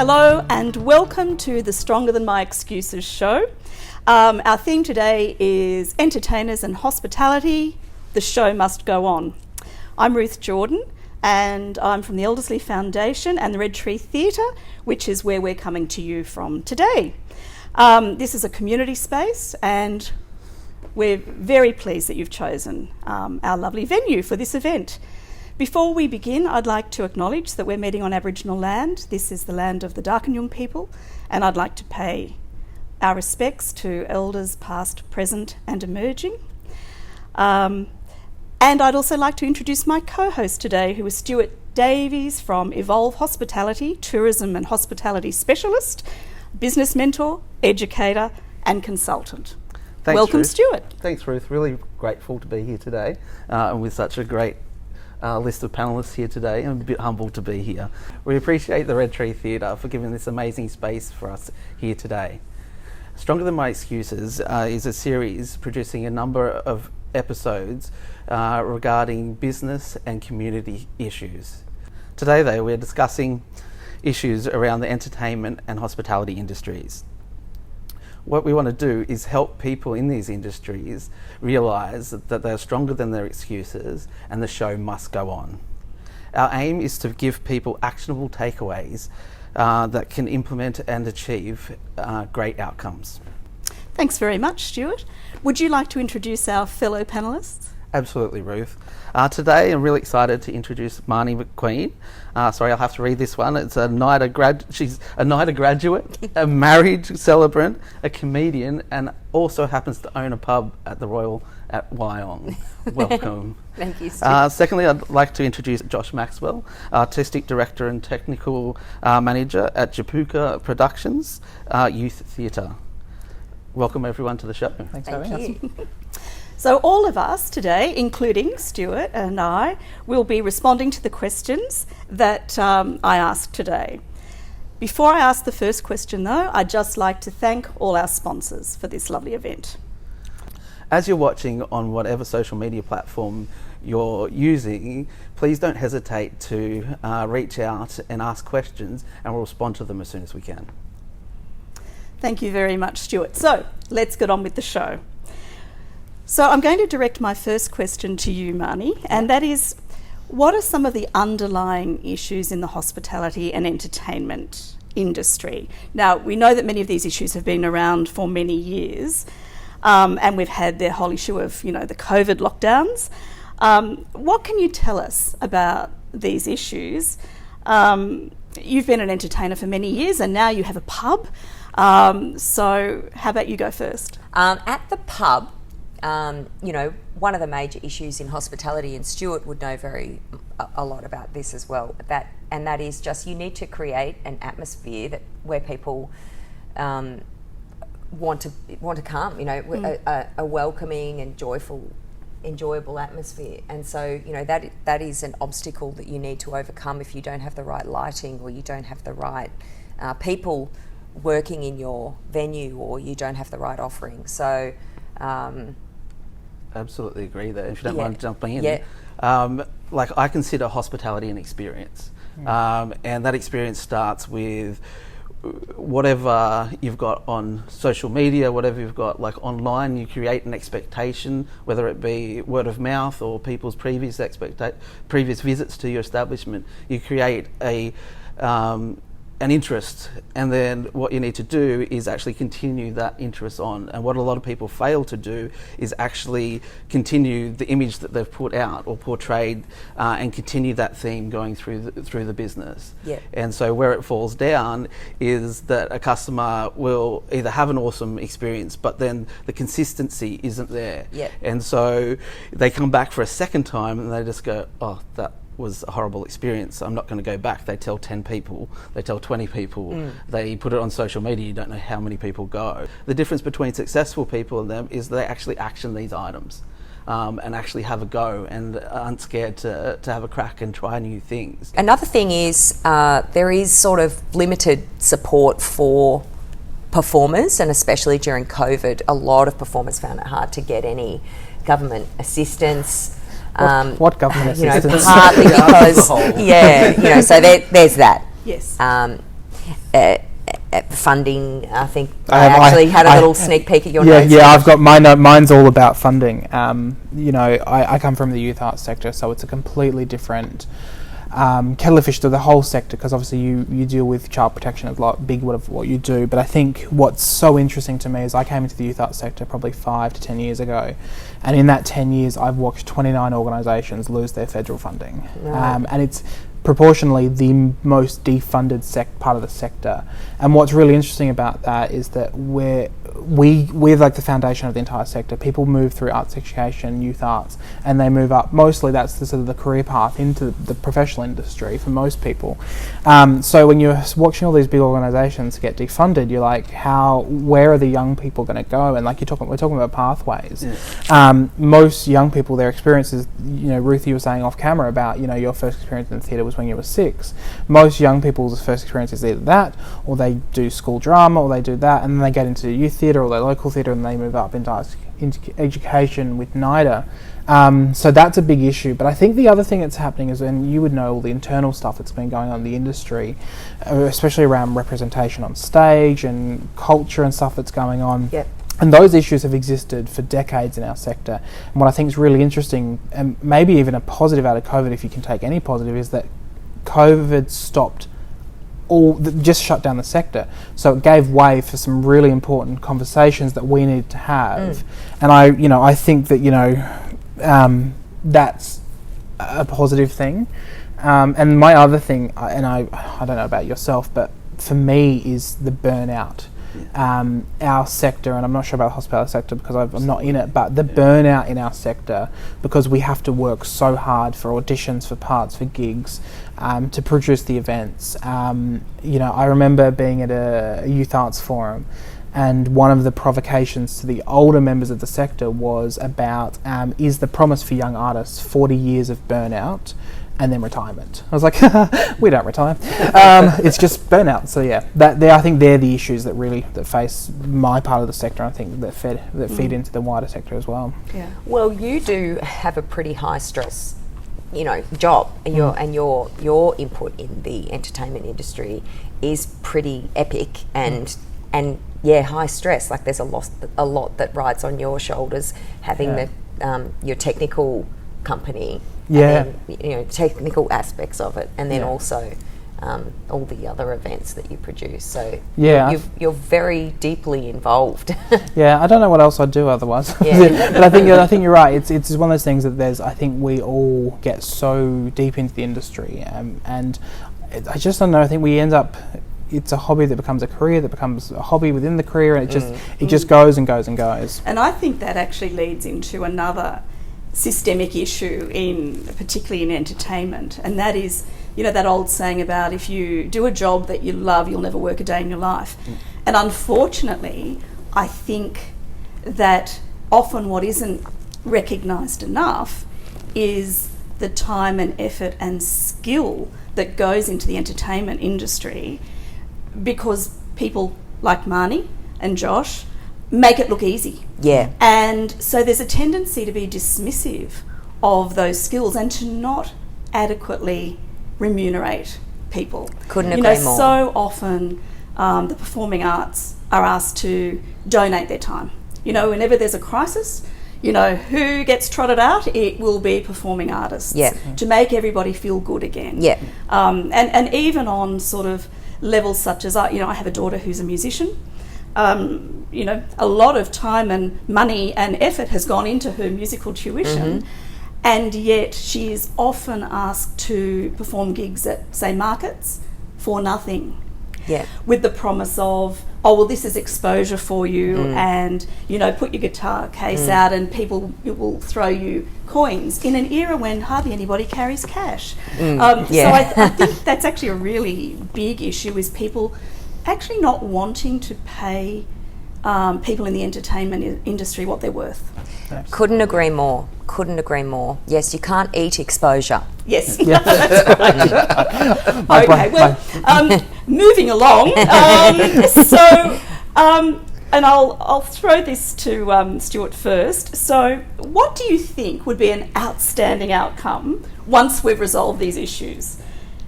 Hello and welcome to the Stronger Than My Excuses show. Our theme today is entertainers and hospitality. The show must go on. I'm Ruth Jordon and I'm from the Elderslie Foundation and the Red Tree Theatre, which is where we're coming to you from today. This is a community space and we're very pleased that you've chosen our lovely venue for this event. Before we begin, I'd like to acknowledge that we're meeting on Aboriginal land. This is the land of the Darkinjung people, and I'd like to pay our respects to elders past, present and emerging. And I'd also like to introduce my co-host today, who is Stuart Davies from Evolve Hospitality, Tourism and Hospitality Specialist, business mentor, educator and consultant. Thanks, welcome, Ruth. Stuart. Thanks, Ruth. Really grateful to be here today and with such a great list of panellists here today. I'm a bit humbled to be here. We appreciate the Red Tree Theatre for giving this amazing space for us here today. Stronger Than My Excuses is a series producing a number of episodes regarding business and community issues. Today though, we're discussing issues around the entertainment and hospitality industries. What we want to do is help people in these industries realise that they're stronger than their excuses and the show must go on. Our aim is to give people actionable takeaways that can implement and achieve great outcomes. Thanks very much, Stuart. Would you like to introduce our fellow panellists? Absolutely, Ruth. Today I'm really excited to introduce Marnie Mcqueen. Sorry, I'll have to read this one. It's she's a NIDA graduate, a marriage celebrant, a comedian, and also happens to own a pub at the Royal at Wyong. Welcome. Thank you, Steve. Secondly, I'd like to introduce Josh Maxwell, Artistic Director and Technical Manager at Japuka Productions Youth Theatre. Welcome everyone to the show. Thanks for having us. So all of us today, including Stuart and I, will be responding to the questions that I asked today. Before I ask the first question though, I'd just like to thank all our sponsors for this lovely event. As you're watching on whatever social media platform you're using, please don't hesitate to reach out and ask questions and we'll respond to them as soon as we can. Thank you very much, Stuart. So let's get on with the show. So I'm going to direct my first question to you, Marnie, and that is, what are some of the underlying issues in the hospitality and entertainment industry? Now, we know that many of these issues have been around for many years, and we've had the whole issue of, the COVID lockdowns. What can you tell us about these issues? You've been an entertainer for many years, and now you have a pub. So how about you go first? At the pub, one of the major issues in hospitality, and Stuart would know a lot about this as well, that is just you need to create an atmosphere where people want to come, a welcoming and enjoyable atmosphere. And so, that is an obstacle that you need to overcome if you don't have the right lighting or you don't have the right people working in your venue or you don't have the right offering. So absolutely agree there. If you don't mind jumping in. Yeah. I consider hospitality an experience. And that experience starts with whatever you've got on social media, whatever you've got online. You create an expectation, whether it be word of mouth or people's previous visits to your establishment. You create an interest, and then what you need to do is actually continue that interest on. And what a lot of people fail to do is actually continue the image that they've put out or portrayed, and continue that theme going through the business. Yeah. And so where it falls down is that a customer will either have an awesome experience, but then the consistency isn't there. Yeah. And so they come back for a second time and they just go, oh, that was a horrible experience, I'm not going to go back. They tell 10 people, they tell 20 people, they put it on social media, you don't know how many people go. The difference between successful people and them is they actually action these items and actually have a go and aren't scared to have a crack and try new things. Another thing is there is sort of limited support for performers, and especially during COVID, a lot of performers found it hard to get any government assistance. What government assistance? Partly because, so there's that. Yes. funding. I think I actually had a little sneak peek at your notes. Yeah, I've got my note. Mine's all about funding. I come from the youth arts sector, so it's a completely different kettle of fish to the whole sector, because obviously you deal with child protection as a big part of what you do. But I think what's so interesting to me is I came into the youth arts sector probably 5 to 10 years ago, and in that 10 years I've watched 29 organisations lose their federal funding, and it's proportionally the most defunded part of the sector. And what's really interesting about that is that we're like the foundation of the entire sector. People move through arts education, youth arts, and they move up. Mostly that's the sort of the career path into the professional industry for most people. So when you're watching all these big organisations get defunded, you're like, where are the young people going to go? And like we're talking about pathways. Yeah. Most young people, their experiences, Ruth, you were saying off camera about, your first experience in the theatre was when you were 6. Most young people's first experience is either that, or they do school drama, or they do that, and then they get into youth theatre or their local theatre, and they move up into education with NIDA. So that's a big issue. But I think the other thing that's happening is, and you would know all the internal stuff that's been going on in the industry, especially around representation on stage and culture and stuff that's going on. Yep. And those issues have existed for decades in our sector. And what I think is really interesting, and maybe even a positive out of COVID, if you can take any positive, is that COVID stopped just shut down the sector. So it gave way for some really important conversations that we needed to have. And I think that, that's a positive thing. And my other thing, and I don't know about yourself, but for me is the burnout. Our sector, and I'm not sure about the hospitality sector because I'm not in it, but the burnout in our sector, because we have to work so hard for auditions, for parts, for gigs, to produce the events. I remember being at a youth arts forum, and one of the provocations to the older members of the sector was about, is the promise for young artists 40 years of burnout and then retirement? I was like, we don't retire. It's just burnout. So yeah, I think they're the issues that face my part of the sector. I think that feed into the wider sector as well. Yeah. Well, you do have a pretty high stress, job, and your input in the entertainment industry is pretty epic and high stress. Like there's a lot that rides on your shoulders, having your technical company. And then, technical aspects of it, and then also all the other events that you produce. So you're very deeply involved. I don't know what else I'd do otherwise. But I think you're right. It's one of those things that I think we all get so deep into the industry, and I just don't know. I think we end up. It's a hobby that becomes a career, that becomes a hobby within the career, and it just goes and goes and goes. And I think that actually leads into another systemic issue particularly in entertainment, and that is, that old saying about if you do a job that you love, you'll never work a day in your life. And unfortunately, I think that often what isn't recognised enough is the time and effort and skill that goes into the entertainment industry, because people like Marnie and Josh make it look easy. Yeah. And so there's a tendency to be dismissive of those skills and to not adequately remunerate people. Couldn't agree more. So often the performing arts are asked to donate their time. Whenever there's a crisis, who gets trotted out? It will be performing artists. Yeah. To make everybody feel good again. Yeah. And even on sort of levels such as, I have a daughter who's a musician. A lot of time and money and effort has gone into her musical tuition, and yet she is often asked to perform gigs at, say, markets for nothing. Yeah. With the promise of, this is exposure for you, and, put your guitar case out and people will throw you coins in an era when hardly anybody carries cash. So I think that's actually a really big issue, is people actually not wanting to pay people in the entertainment industry what they're worth. Couldn't agree more. Yes, you can't eat exposure. Yes, that's right. Okay, moving along. And I'll throw this to Stuart first. So what do you think would be an outstanding outcome once we've resolved these issues?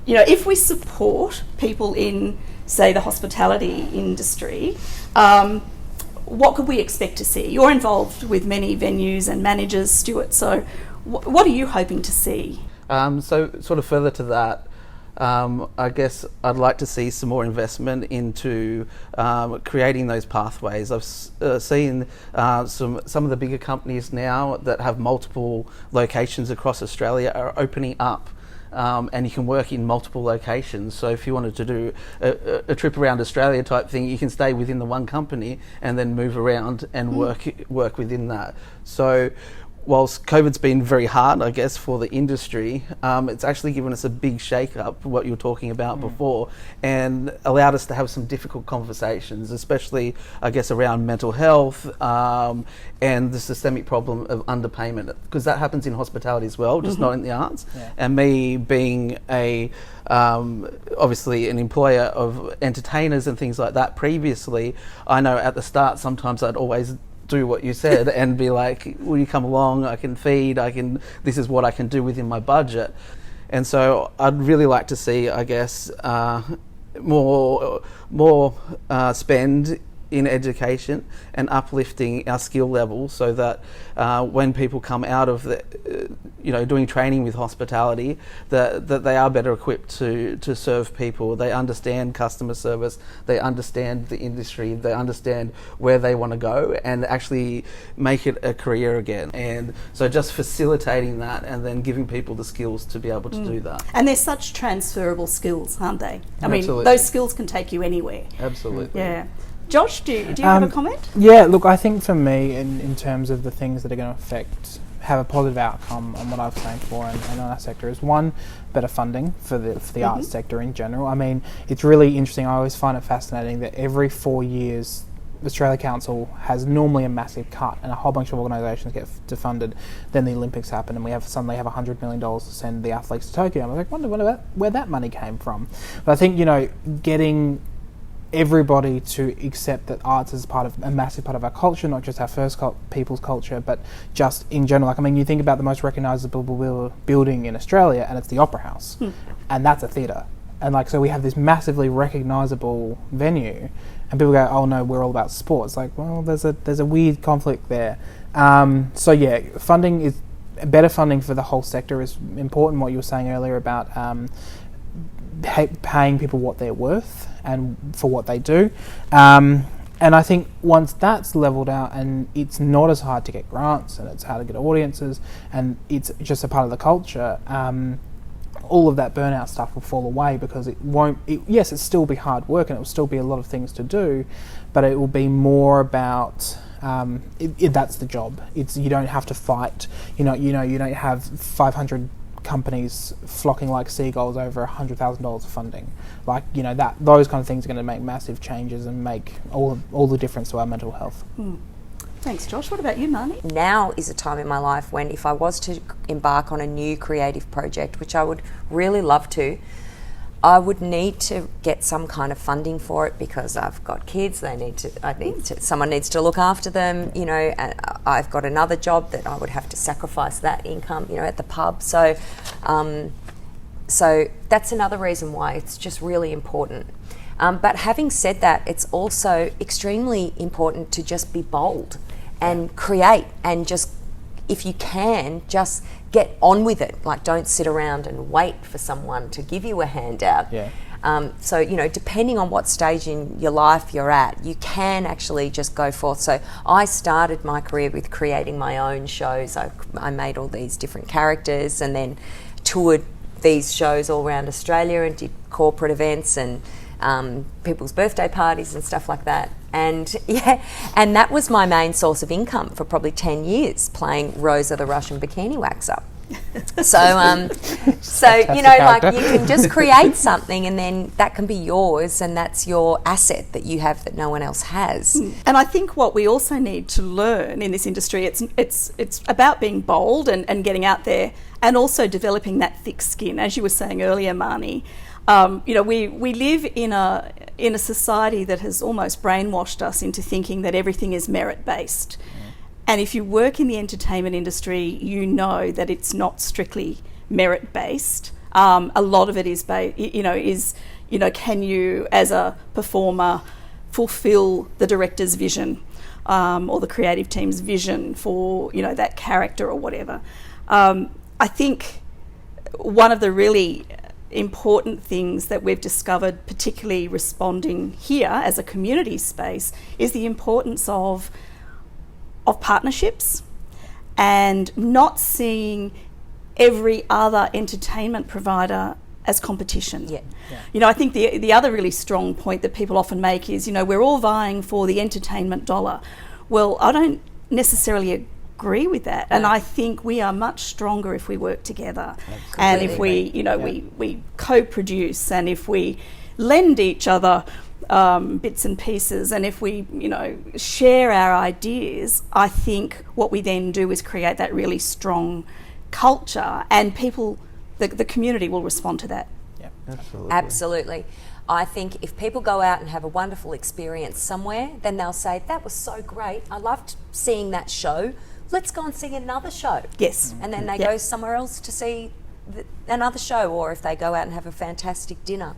If we support people in say, the hospitality industry, what could we expect to see? You're involved with many venues and managers, Stuart, so what are you hoping to see? So sort of further to that, I guess I'd like to see some more investment into creating those pathways. I've seen some of the bigger companies now that have multiple locations across Australia are opening up. And you can work in multiple locations. So if you wanted to do a trip around Australia type thing, you can stay within the one company and then move around and work within that. So whilst COVID's been very hard, I guess, for the industry, it's actually given us a big shake-up, what you were talking about before, and allowed us to have some difficult conversations, especially, I guess, around mental health and the systemic problem of underpayment, because that happens in hospitality as well, just not in the arts. Yeah. And me being obviously an employer of entertainers and things like that previously, I know at the start sometimes I'd always do what you said and be like, will you come along, I can feed, this is what I can do within my budget. And so I'd really like to see, I guess, more spend in education and uplifting our skill level, so that when people come out of doing training with hospitality, that they are better equipped to serve people. They understand customer service, they understand the industry, they understand where they want to go and actually make it a career again. And so just facilitating that and then giving people the skills to be able to do that. And they're such transferable skills, aren't they? I Absolutely. mean, those skills can take you anywhere. Absolutely. Yeah. Josh, do you have a comment? Yeah, look, I think for me, in terms of the things that are going to have a positive outcome on what I've trained for and on our sector, is one, better funding for the arts sector in general. I mean, it's really interesting. I always find it fascinating that every 4 years, Australia Council has normally a massive cut and a whole bunch of organisations get defunded. Then the Olympics happen and we suddenly have $100 million to send the athletes to Tokyo. I was like, wonder where that money came from. But I think, getting everybody to accept that arts is a massive part of our culture, not just our first people's culture, but just in general. Like, I mean, you think about the most recognisable building in Australia, and it's the Opera House, and that's a theatre. And so we have this massively recognisable venue, and people go, "Oh no, we're all about sports." Like, well, there's a weird conflict there. So yeah, better funding for the whole sector is important. What you were saying earlier about paying people what they're worth and for what they do, and I think once that's leveled out and it's not as hard to get grants and it's hard to get audiences and it's just a part of the culture, all of that burnout stuff will fall away, because yes, it'll still be hard work and it will still be a lot of things to do, but it will be more about that's the job. You don't have to fight. You don't have 500 companies flocking like seagulls over $100,000 of funding. Those kind of things are going to make massive changes and make all the difference to our mental health. Thanks, Josh. What about you, Marnie? Now is a time in my life when, if I was to embark on a new creative project, which I would really love to, I would need to get some kind of funding for it, because I've got kids. Someone needs to look after them. And I've got another job that I would have to sacrifice that income, at the pub. So that's another reason why it's just really important. But having said that, it's also extremely important to just be bold and create, and just, if you can, just get on with it. Don't sit around and wait for someone to give you a handout. Yeah. So, depending on what stage in your life you're at, you can actually just go forth. So I started my career with creating my own shows. I made all these different characters and then toured these shows all around Australia and did corporate events and people's birthday parties and stuff like that. And that was my main source of income for probably 10 years, playing Rosa the Russian bikini waxer. So you can just create something, and then that can be yours, and that's your asset that you have that no one else has. And I think what we also need to learn in this industry, it's about being bold and getting out there, and also developing that thick skin, as you were saying earlier, Marnie. We live in a society that has almost brainwashed us into thinking that everything is merit-based. And if you work in the entertainment industry, you know that it's not strictly merit-based. A lot of it is can you, as a performer, fulfill the director's vision or the creative team's vision for, that character or whatever. I think one of the really important things that we've discovered, particularly responding here as a community space, is the importance of partnerships and not seeing every other entertainment provider as competition. Yeah. I think the other really strong point that people often make is, we're all vying for the entertainment dollar. Well, I don't necessarily agree with that, and I think we are much stronger if we work together. Absolutely. And if we co-produce, and if we lend each other bits and pieces, and if we share our ideas, I think what we then do is create that really strong culture, and people, the community will respond to that. Yeah, absolutely. Absolutely. I think if people go out and have a wonderful experience somewhere, then they'll say, that was so great, I loved seeing that show, let's go and see another show. Yes. And then they go somewhere else to see another show, or if they go out and have a fantastic dinner.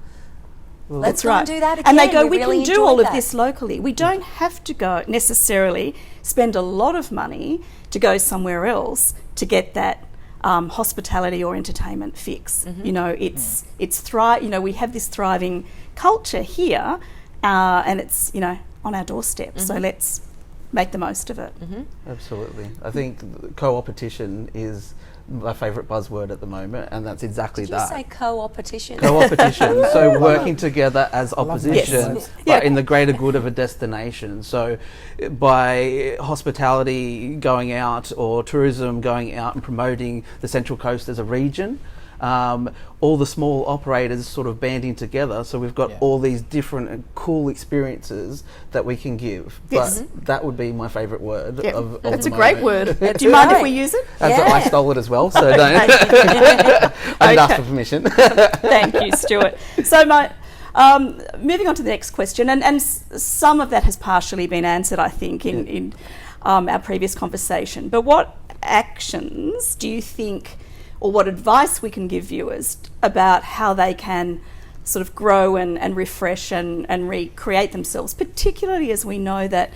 Let's go and do that again. And they go, we really can do all enjoyed of this locally. We don't have to go necessarily spend a lot of money to go somewhere else to get that hospitality or entertainment fix. It's we have this thriving culture here, and it's on our doorstep. So let's make the most of it. Absolutely. I think co-opetition is my favourite buzzword at the moment, and that's exactly Did that. you say co-opetition? Co-opetition, so working together as opposition, Yes. but in the greater good of a destination. So by hospitality going out or tourism going out and promoting the Central Coast as a region, all the small operators sort of banding together, so we've got all these different and cool experiences that we can give. Yes. But that would be my favourite word. Yep. Of That's the a great moment. word. Do you mind if we use it? I stole it as well, so don't. I did ask for permission. Thank you, Stuart. So moving on to the next question, and some of that has partially been answered, I think, in our previous conversation. But what actions do you think, or what advice we can give viewers about how they can sort of grow and refresh and recreate themselves, particularly as we know that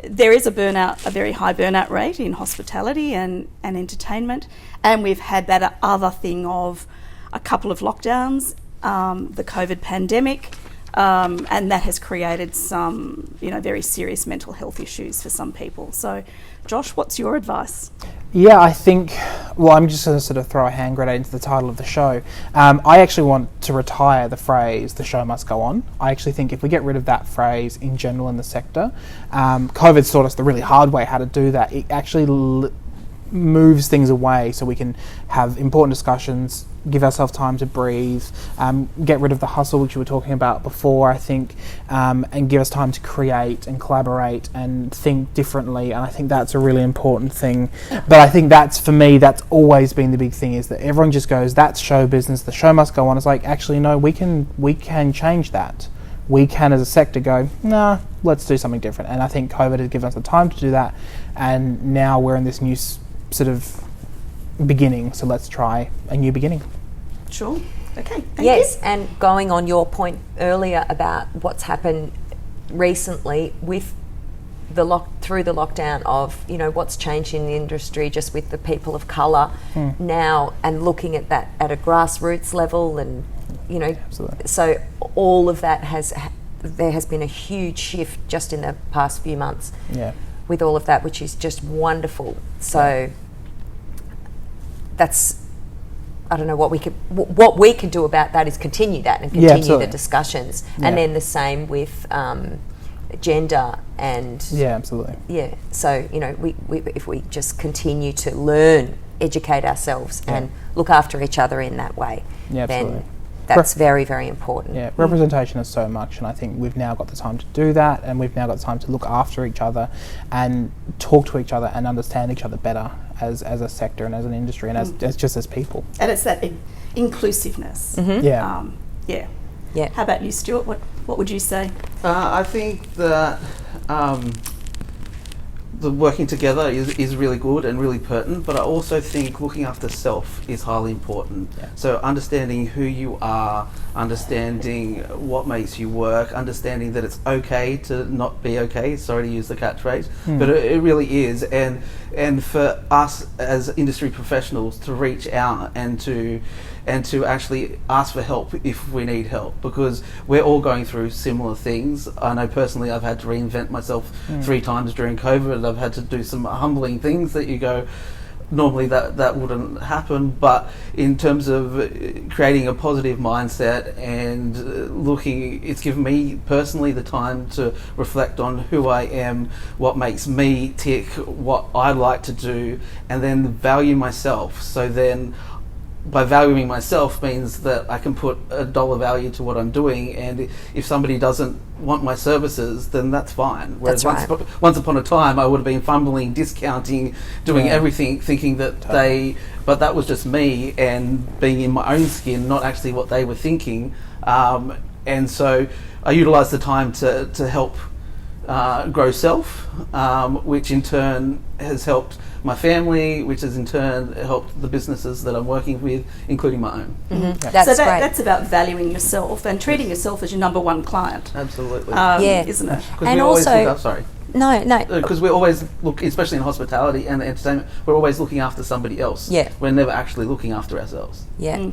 there is a very high burnout rate in hospitality and entertainment, and we've had that other thing of a couple of lockdowns, the COVID pandemic, and that has created some very serious mental health issues for some people. So Josh, what's your advice? Yeah, I think, I'm just going to sort of throw a hand grenade into the title of the show. I actually want to retire the phrase, the show must go on. I actually think if we get rid of that phrase in general in the sector, COVID taught us the really hard way how to do that. It actually moves things away so we can have important discussions, give ourselves time to breathe, get rid of the hustle, which you were talking about before, I think, and give us time to create and collaborate and think differently. And I think that's a really important thing. But I think that's, for me, that's always been the big thing, is that everyone just goes, that's show business, the show must go on. It's like, actually, no, we can change that. We can, as a sector, go, nah, let's do something different. And I think COVID has given us the time to do that. And now we're in this new sort of beginning, so let's try a new beginning. Sure. Okay. Thank Yes, you. and going on your point earlier about what's happened recently with through the lockdown of what's changed in the industry, just with the people of colour now, and looking at that at a grassroots level, and Absolutely. so all of that there has been a huge shift just in the past few months. Yeah. With all of that, which is just wonderful. So that's, I don't know what we can do about that is continue that and continue the discussions, and then the same with gender and absolutely. So we if we just continue to learn, educate ourselves, and look after each other in that way, then that's very, very important. Yeah, representation is so much, and I think we've now got the time to do that, and we've now got the time to look after each other and talk to each other and understand each other better as a sector and as an industry and as just as people. And it's that inclusiveness. Yeah. Yeah. How about you, Stuart? What would you say? I think that the working together is really good and really pertinent, but I also think looking after self is highly important. Yeah. So understanding who you are, understanding what makes you work, understanding that it's okay to not be okay, sorry to use the catchphrase, but it really is, and for us as industry professionals to reach out and to actually ask for help if we need help, because we're all going through similar things. I know personally I've had to reinvent myself 3 times during COVID. I've had to do some humbling things that you go, normally that wouldn't happen, but in terms of creating a positive mindset and looking, it's given me personally the time to reflect on who I am, what makes me tick, what I like to do, and then value myself. So then by valuing myself means that I can put a dollar value to what I'm doing, and if somebody doesn't want my services, then that's fine. Whereas That's right. once upon a time I would have been fumbling, discounting, doing everything, thinking that but that was just me and being in my own skin, not actually what they were thinking. And so I utilised the time to help grow self, which in turn has helped my family, which has in turn helped the businesses that I'm working with, including my own. That's So great. that's about valuing yourself and treating yourself as your number one client, Absolutely. isn't it? And also, sorry. no, Because we always look, especially in hospitality and entertainment, we're always looking after somebody else. Yeah. We're never actually looking after ourselves. yeah.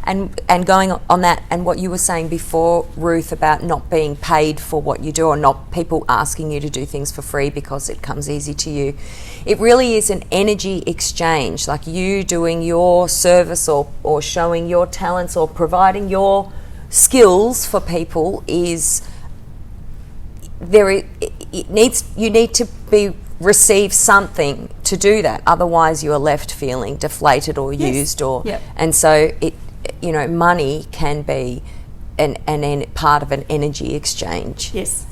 And going on that, and what you were saying before, Ruth, about not being paid for what you do, or not people asking you to do things for free because it comes easy to you. It really is an energy exchange, like you doing your service or showing your talents or providing your skills for people is you need to receive something to do that. Otherwise you are left feeling deflated or used, or and so money can be an part of an energy exchange. Yes,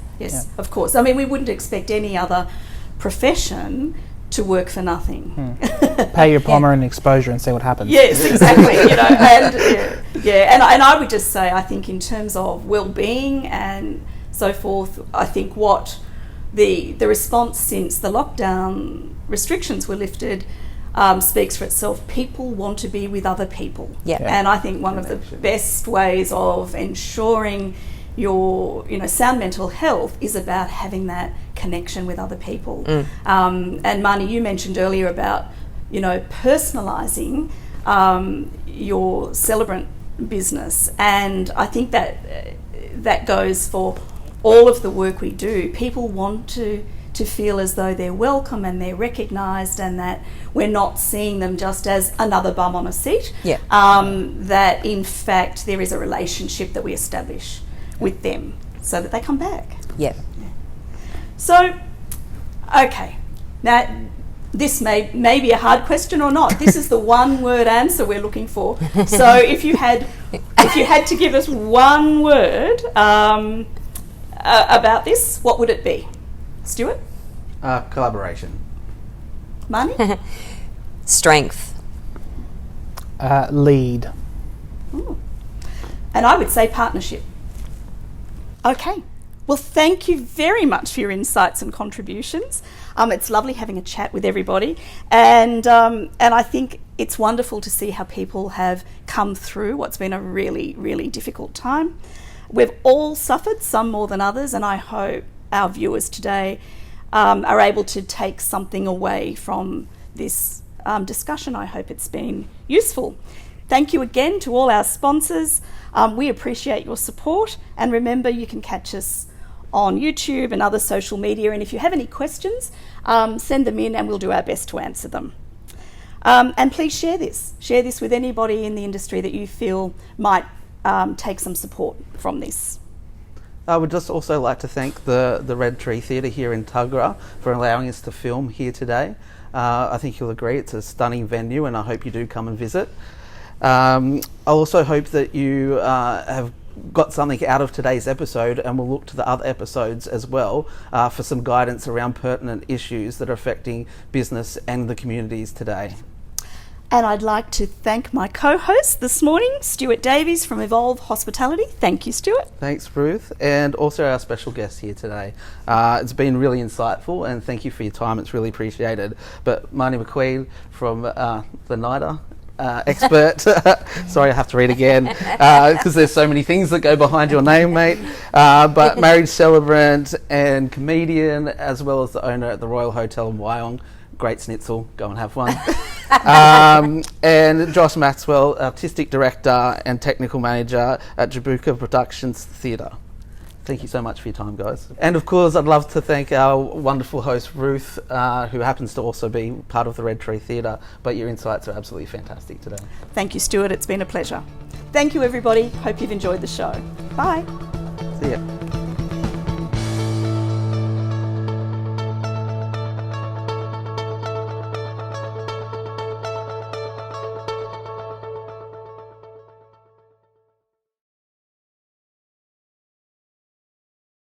of course. I mean, we wouldn't expect any other profession to work for nothing. Pay your plumber and exposure and see what happens. Yes, exactly. And I would just say, I think in terms of well-being and so forth, I think what the response since the lockdown restrictions were lifted speaks for itself. People want to be with other people. And I think one of the best ways of ensuring your sound mental health is about having that connection with other people. And Marnie, you mentioned earlier about personalising your celebrant business, and I think that goes for all of the work we do. People want to feel as though they're welcome and they're recognised, and that we're not seeing them just as another bum on a seat. That in fact there is a relationship that we establish with them so that they come back. So, okay, now this may be a hard question or not. This is the one-word answer we're looking for. So if you had to give us one word about this, what would it be? Stuart? Collaboration. Marnie? Strength. Lead. Ooh. And I would say partnership. Okay. Well, thank you very much for your insights and contributions. It's lovely having a chat with everybody, and I think it's wonderful to see how people have come through what's been a really, really difficult time. We've all suffered, some more than others, and I hope our viewers today are able to take something away from this discussion. I hope it's been useful. Thank you again to all our sponsors. We appreciate your support, and remember, you can catch us on YouTube and other social media, and if you have any questions, send them in and we'll do our best to answer them. And please share this with anybody in the industry that you feel might take some support from this. I would just also like to thank the Red Tree Theatre here in Tuggerah for allowing us to film here today. I think you'll agree it's a stunning venue, and I hope you do come and visit. I also hope that you have got something out of today's episode, and we'll look to the other episodes as well for some guidance around pertinent issues that are affecting business and the communities today. And I'd like to thank my co-host this morning, Stuart Davies from Evolve Hospitality. Thank you, Stuart. Thanks, Ruth, and also our special guest here today. It's been really insightful, and thank you for your time. It's really appreciated. But Marnie Mcqueen from the NIDA expert. Sorry, I have to read again because there's so many things that go behind your name, mate. But marriage celebrant and comedian, as well as the owner at the Royal Hotel in Wyong. Great schnitzel, go and have one. And Josh Maxwell, artistic director and technical manager at Jabuka Productions Theatre. Thank you so much for your time, guys. And of course, I'd love to thank our wonderful host, Ruth, who happens to also be part of the Red Tree Theatre, but your insights are absolutely fantastic today. Thank you, Stuart. It's been a pleasure. Thank you, everybody. Hope you've enjoyed the show. Bye. See ya.